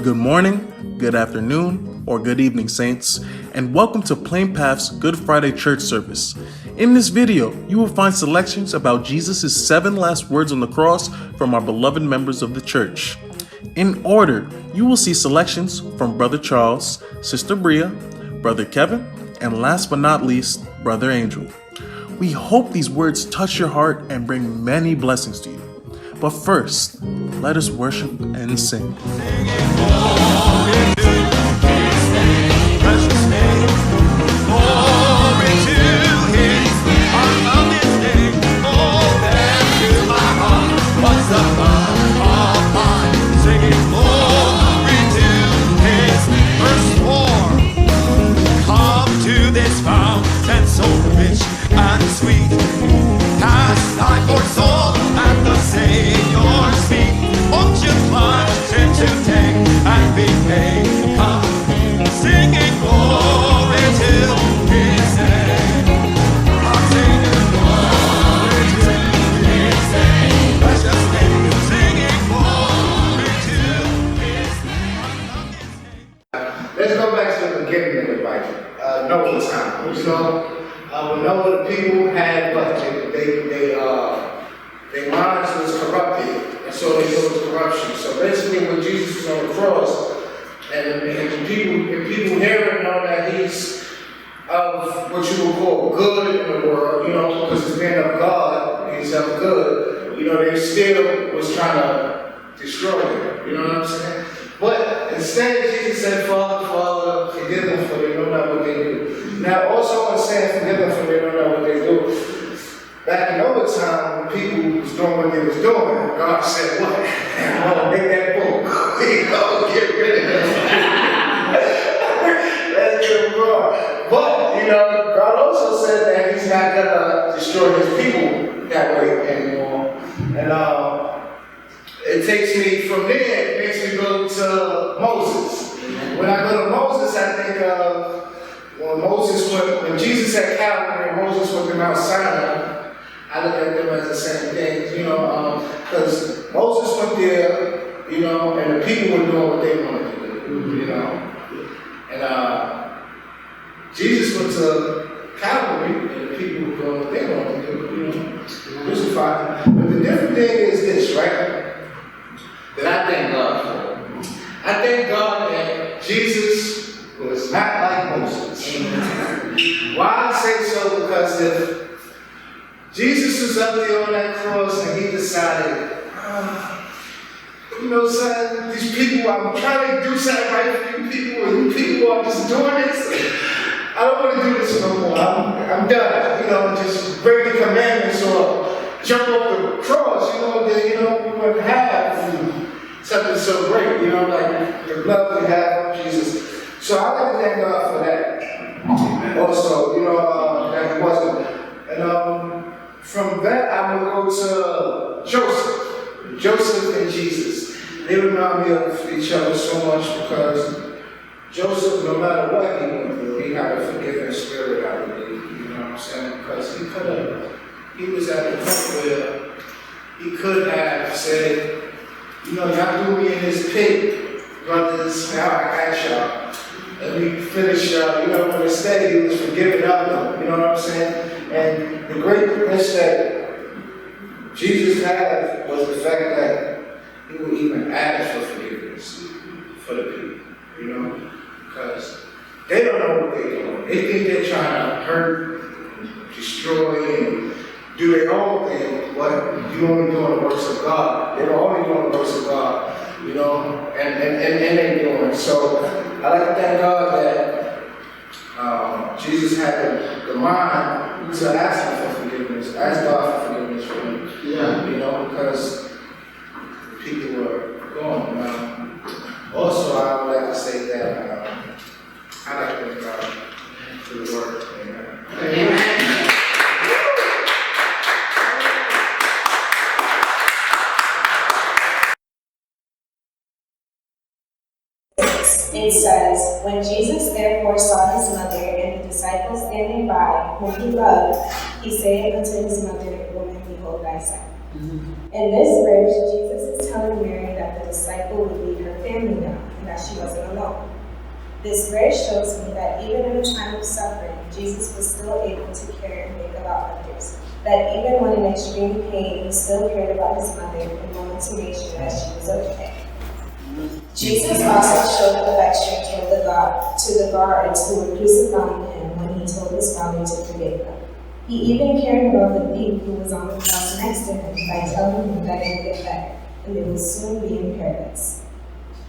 Good morning, good afternoon, or good evening, saints, and welcome to Plain Path's Good Friday Church service. In this video, you will find selections about Jesus' 7 last words on the cross from our beloved members of the church. In order, you will see selections from Brother Charles, Sister Bria, Brother Kevin, and last but not least, Brother Angel. We hope these words touch your heart and bring many blessings to you. But first, let us worship and sing. Let's go back to the beginning of the Bible. Noah's time. When Noah, the people had their minds was corrupted, and so there was corruption. So basically, when Jesus was on the cross, and people hear him know that he's of what you would call good in the world, because he's man of God, he's of good. They still was trying to destroy him. You know what I'm saying? But instead, Jesus said, Father, forgive them for they know not what they do. Now, also in saying forgive them for they know not what they do, back in Noah's time, when people was doing what they was doing, God said, what? I'm going to make that book. Get rid of them. Let's get them wrong. But, God also said that he's not going to destroy his people that way anymore. And, it takes me from there, it makes me go to Moses. When I go to Moses, I think of when Jesus had Calvary and Moses went to Mount Sinai, I look at them as the same thing, because Moses went there, and the people were doing what they wanted to do, And Jesus went to Calvary, and the people were doing what they wanted to do, crucified. But the different thing is this, right? That I thank God for. I thank God that Jesus was not like Moses. Why I say so? Because if Jesus was up there on that cross and he decided, son, these people, I'm trying to do something right for you people, and you people are just doing this. I don't want to do this no more. I'm done. Just break the commandments or jump off the cross, then, we wouldn't have something so great, like the love we have of Jesus. So I like to thank God for that. Also, that he wasn't. And from that, I will go to Joseph. Joseph and Jesus. They remind me of each other so much because Joseph, no matter what he went through, he had a forgiving spirit, I believe. You know what I'm saying? Because he was at the point where he could have said, y'all threw me in this pit, brothers, now I got y'all. Let me finish, but instead he was forgiving of them, you know what I'm saying? And the greatness that Jesus had was the fact that he would even ask for forgiveness for the people, because they don't know what they're doing. They think they're trying to hurt, destroy, and do their own thing, but you're only doing the works of God. They're only doing the works of God, and they're doing it. So I like to thank God that Jesus had the mind to ask him for forgiveness, ask God for forgiveness for him. Yeah. Because people were going. Also, I would like to say that I like to thank God for the word. Amen. It says, when Jesus therefore saw his mother and the disciples standing by, whom he loved, he said unto his mother, Woman, behold thy son. In this verse, Jesus is telling Mary that the disciple would leave her family now, and that that she wasn't alone. This verse shows me that even in a time of suffering, Jesus was still able to care and think about others. That even when in extreme pain, he still cared about his mother and wanted to make sure that she was okay. Jesus also showed affection toward the guards who were crucifying him when he told his Father to forgive them. He even cared about the thief who was on the cross next to him by telling him that it would get better and they would soon be in paradise.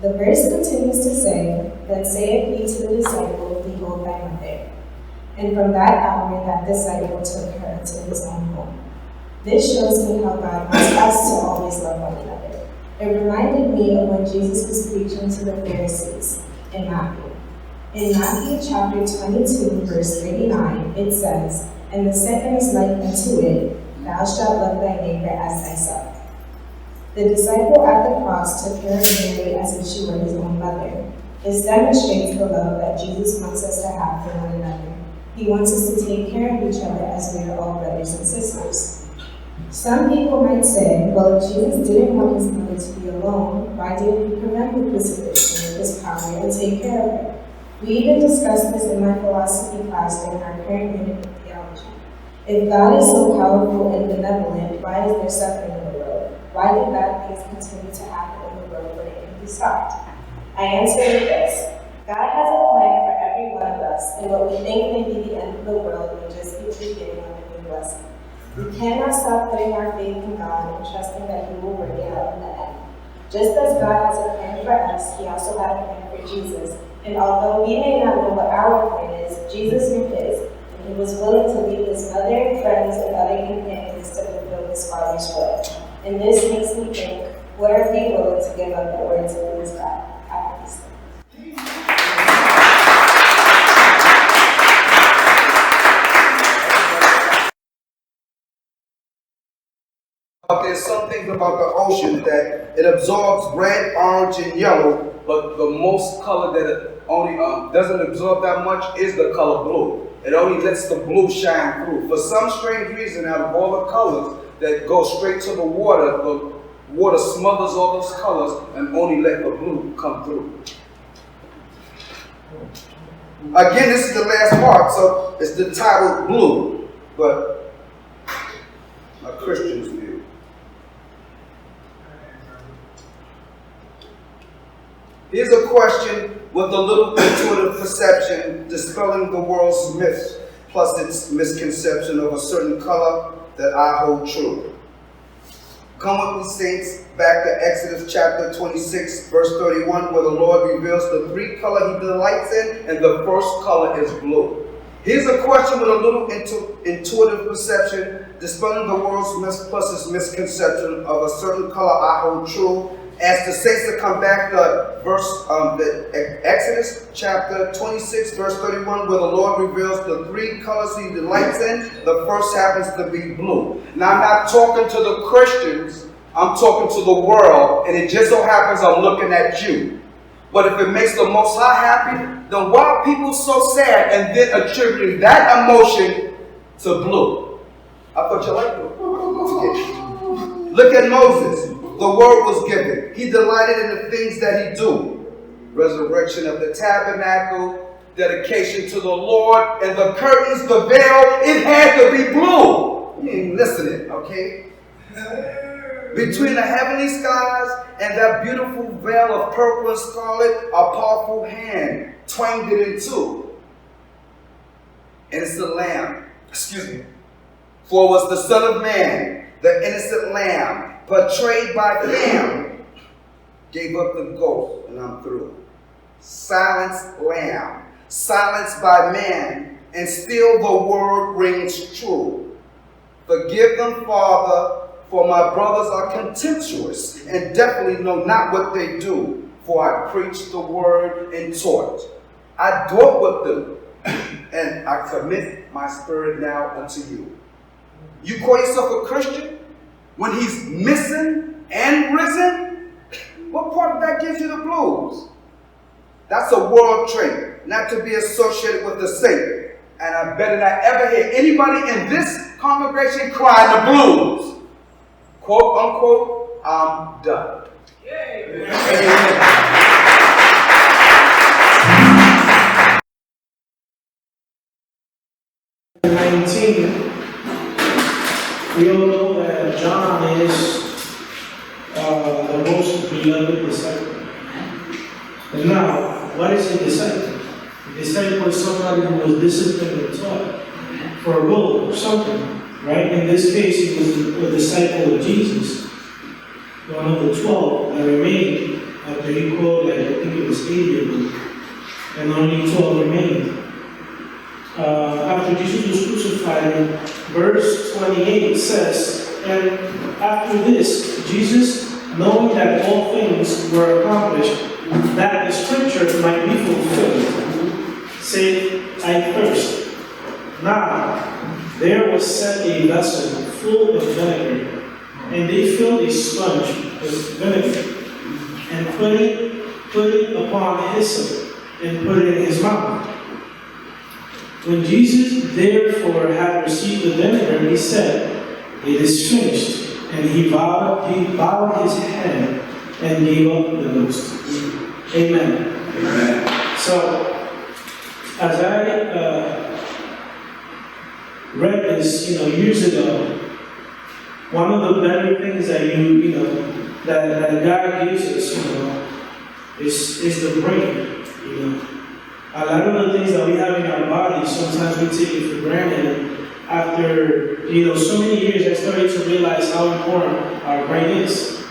The verse continues to say, "Then saith he to the disciple, Behold thy mother." And from that hour, that disciple took her to his own home. This shows me how God wants us to always love one another. It reminded me of when Jesus was preaching to the Pharisees in Matthew. In Matthew chapter 22, verse 39, it says, "And the second is like unto it, Thou shalt love thy neighbor as thyself." The disciple at the cross took care of Mary as if she were his own mother. This demonstrates the love that Jesus wants us to have for one another. He wants us to take care of each other as we are all brothers and sisters. Some people might say, well, if Jesus didn't want his mother to be alone, why didn't he prevent the crucifixion with his power and take care of her? We even discussed this in my philosophy class during our current unit of theology. If God is so powerful and benevolent, why is there suffering in the world? Why do bad things continue to happen in the world when it can be stopped? I answer with this. God has a plan for every one of us, and what we think may be the end of the world may just be the beginning of a new blessing. We cannot stop putting our faith in God and trusting that he will work it out in the end. Just as God has a plan for us, he also had a plan for Jesus. And although we may not know what our plan is, Jesus knew his, and he was willing to leave his mother, friends, and other companions to fulfill his Father's will. And this makes me think, what are we willing to give up in order to please God? Have peace. There's some things about the ocean that it absorbs red, orange, and yellow, but the most color that it only doesn't absorb that much is the color blue. It only lets the blue shine through. For some strange reason, out of all the colors that go straight to the water smothers all those colors and only let the blue come through. Again, this is the last part, so it's the title blue, but a Christian's view. Here's a question with a little intuitive perception, dispelling the world's myths, plus its misconception of a certain color that I hold true. Come with me, saints, back to Exodus chapter 26, verse 31, where the Lord reveals the three colors he delights in, and the first color is blue. Here's a question with a little intuitive perception, dispelling the world's myths plus its misconception of a certain color I hold true. As the saints to come back to Exodus chapter 26, verse 31, where the Lord reveals the three colors he delights in. The first happens to be blue. Now, I'm not talking to the Christians, I'm talking to the world, and it just so happens I'm looking at you. But if it makes the Most High happy, then why are people so sad and then attributing that emotion to blue? I thought you liked blue. Look at Moses. The word was given. He delighted in the things that he do. Resurrection of the tabernacle, dedication to the Lord, and the curtains, the veil, it had to be blue. You ain't listening, okay? Between the heavenly skies and that beautiful veil of purple and scarlet, a powerful hand twanged it in two. And it's the Lamb, for it was the Son of Man, the innocent Lamb, portrayed by them, gave up the ghost, and I'm through. Silenced Lamb, silenced by man, and still the word rings true. Forgive them, Father, for my brothers are contemptuous, and definitely know not what they do, for I preach the word and taught. I dwelt with them, and I commit my spirit now unto you. You call yourself a Christian? When he's missing and risen, what part of that gives you the blues? That's a world trait, not to be associated with the saint. And I better not ever hear anybody in this congregation cry the blues. Quote unquote, I'm done. Amen. And now, what is a disciple? A disciple is somebody who was disciplined and taught for a goal or something, right? In this case, he was a disciple of Jesus, one of the 12 that remained after he called, like, I think it was 80 of them, and only 12 remained. After Jesus was crucified, verse 28 says, and after this, Jesus, knowing that all things were accomplished, that the scripture might be fulfilled, said, I thirst. Now, there was set a vessel full of vinegar, and they filled a sponge with vinegar, and put it upon hyssop, and put it in his mouth. When Jesus therefore had received the vinegar, he said, it is finished. And he bowed his head and gave up the ghost. Amen. Amen. So, as I read this, years ago, one of the better things that that God gives us, is the brain. A lot of the things that we have in our bodies, sometimes we take it for granted. After, so many years, I started to realize how important our brain is.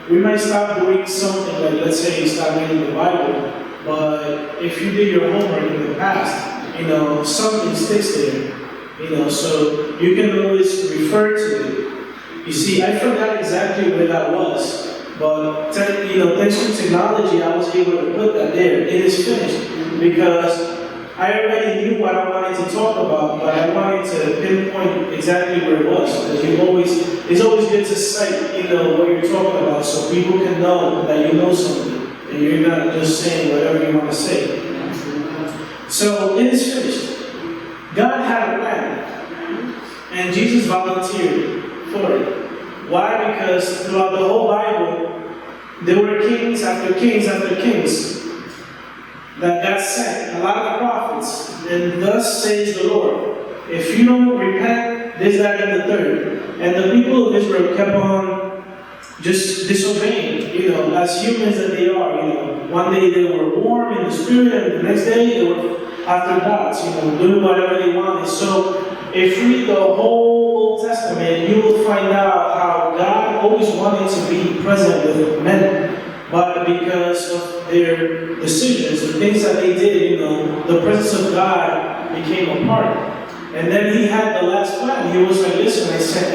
We might stop doing something, like, let's say, stop reading the Bible, but if you did your homework in the past, something sticks there, so you can always refer to it. You see, I forgot exactly where that was, but thanks to technology, I was able to put that there. It is finished, because I already knew what I wanted to talk about, but I wanted to pinpoint exactly where it was. Because it's always good to cite, what you're talking about, so people can know that you know something, and you're not just saying whatever you want to say. So it is finished. God had a plan, and Jesus volunteered for it. Why? Because throughout the whole Bible, there were kings after kings after kings that God sent, a lot of prophets, and thus says the Lord, if you don't repent, this, that, and the third. And the people of Israel kept on just disobeying, as humans that they are, One day they were warm in the spirit, and the next day they were after gods, doing whatever they wanted. So if you read the whole Old Testament, you will find out how God always wanted to be present with men. But because of their decisions, the things that they did, the presence of God became a part. And then he had the last plan. He was like, listen, I sent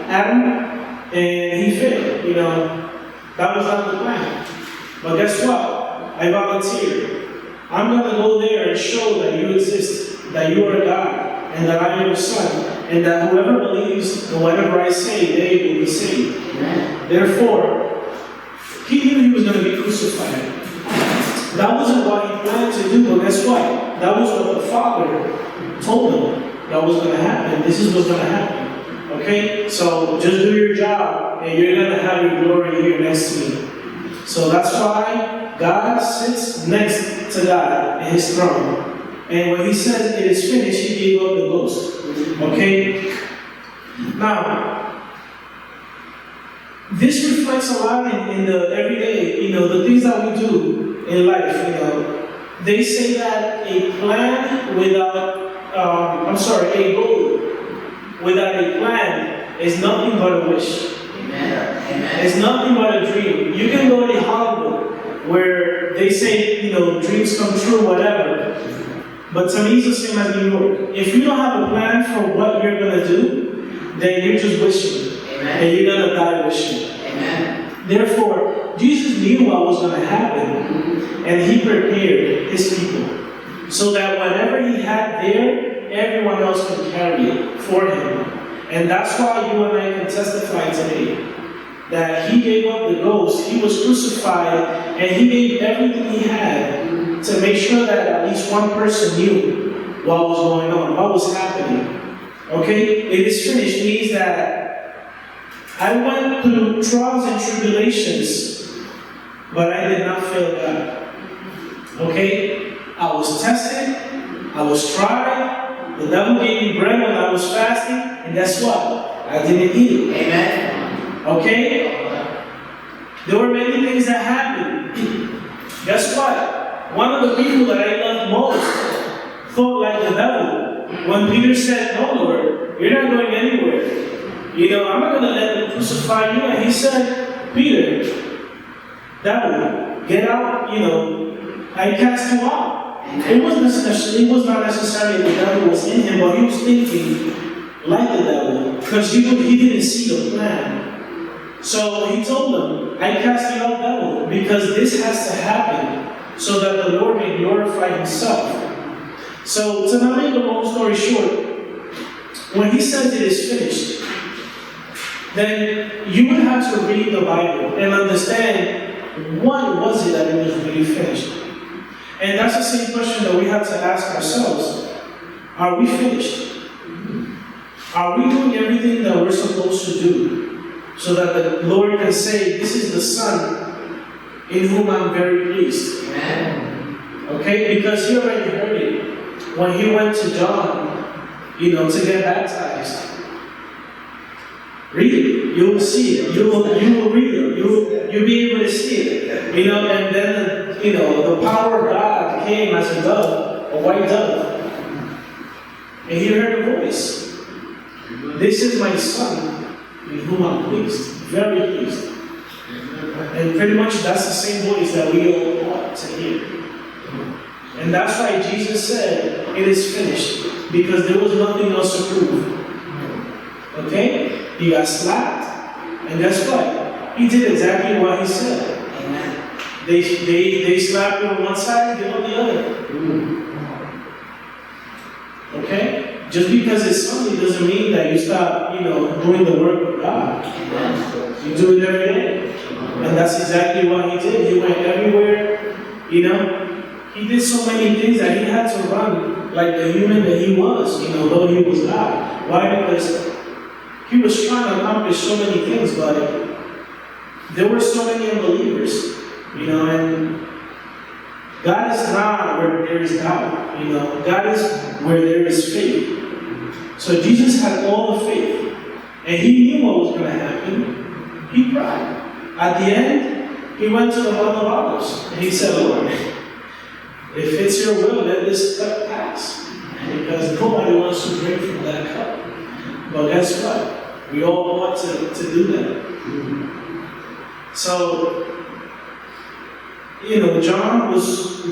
Adam, and he failed. That was not the plan. But guess what? I volunteered. I'm going to go there and show that you exist, that you are God, and that I am your son, and that whoever believes in whatever I say, they will be saved. Amen. Therefore, he knew he was going to be crucified. That wasn't what he planned to do, but guess what? That was what the Father told him that was going to happen. This is what's going to happen. Okay? So just do your job, and you're going to have your glory here next to me. So that's why God sits next to God in his throne. And when he says it is finished, he gave up the ghost. Okay? Now, this reflects a lot in the everyday, the things that we do in life, They say that a plan without, a goal without a plan is nothing but a wish. Amen. It's nothing but a dream. You can go to Hollywood where they say, dreams come true, whatever. But to me, it's the same as New York. If you don't have a plan for what you're going to do, then you're just wishing. Amen. And you're going to die wishing. Amen. Therefore, Jesus knew what was going to happen, and he prepared his people so that whatever he had there, everyone else could carry it for him. And that's why you and I can testify today that he gave up the ghost, he was crucified, and he gave everything he had to make sure that at least one person knew what was going on, what was happening. Okay? It is finished means that I went through trials and tribulations, but I did not fail God. Okay? I was tested, I was tried, the devil gave me bread when I was fasting, and guess what? I didn't eat it. Amen. Okay? There were many things that happened. of the people that I loved most thought like the devil. When Peter said, "No, Lord, you're not going anywhere. I'm not going to let them crucify you." And he said, "Peter, devil, get out, I cast you out." It was not necessarily the devil was in him, but he was thinking like the devil, because he didn't see the plan. So he told them, "I cast you out, devil, because this has to happen so that the Lord may glorify himself." So to not make a long story short, when he says it is finished, then you would have to read the Bible and understand what was it that it was really finished. And that's the same question that we have to ask ourselves. Are we finished? Are we doing everything that we're supposed to do so that the Lord can say, "This is the Son in whom I'm very pleased"? Amen. Okay? Because he already heard it. When he went to John, to get baptized. Read it. You will see it. You will read it. You'll be able to see it. And then, the power of God came as a dove, a white dove. And he heard a voice. "This is my Son, in whom I'm pleased." Very pleased. And pretty much that's the same voice that we all ought to hear. And that's why Jesus said, "It is finished," because there was nothing else to prove. Okay? He got slapped, and guess what? He did exactly what he said. Amen. They slapped him on one side, give him the other. Okay? Just because it's Sunday doesn't mean that you stop, doing the work of God. You do it every day. And that's exactly what he did. He went everywhere, He did so many things that he had to run like the human that he was, though he was God. Why? Because he was trying to accomplish so many things, but there were so many unbelievers, and God is not where there is doubt, God is where there is faith. So Jesus had all the faith, and he knew what was going to happen. He cried. At the end, he went to the Mount of Olives, and he said, "Lord, if it's your will, let this cup pass." Because nobody wants to drink from that cup. But guess what? We all want to do that. So, John was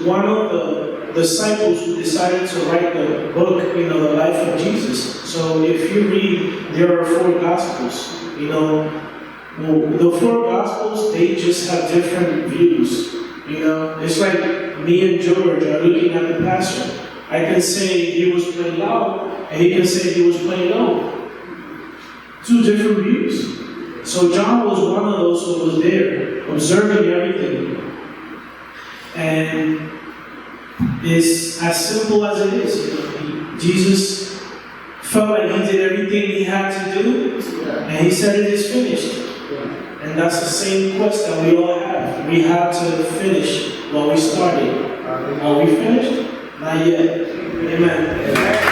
one of the disciples who decided to write the book, the life of Jesus. So if you read, there are 4 Gospels. The 4 Gospels, they just have different views. It's like me and George are looking at the pastor. I can say he was playing loud, and he can say he was playing low. 2 different views. So John was one of those who was there, observing everything. And it's as simple as it is. Jesus felt like he did everything he had to do, and he said it is finished. And that's the same quest that we all have. We have to finish what we started. Are we finished? Not yet. Amen.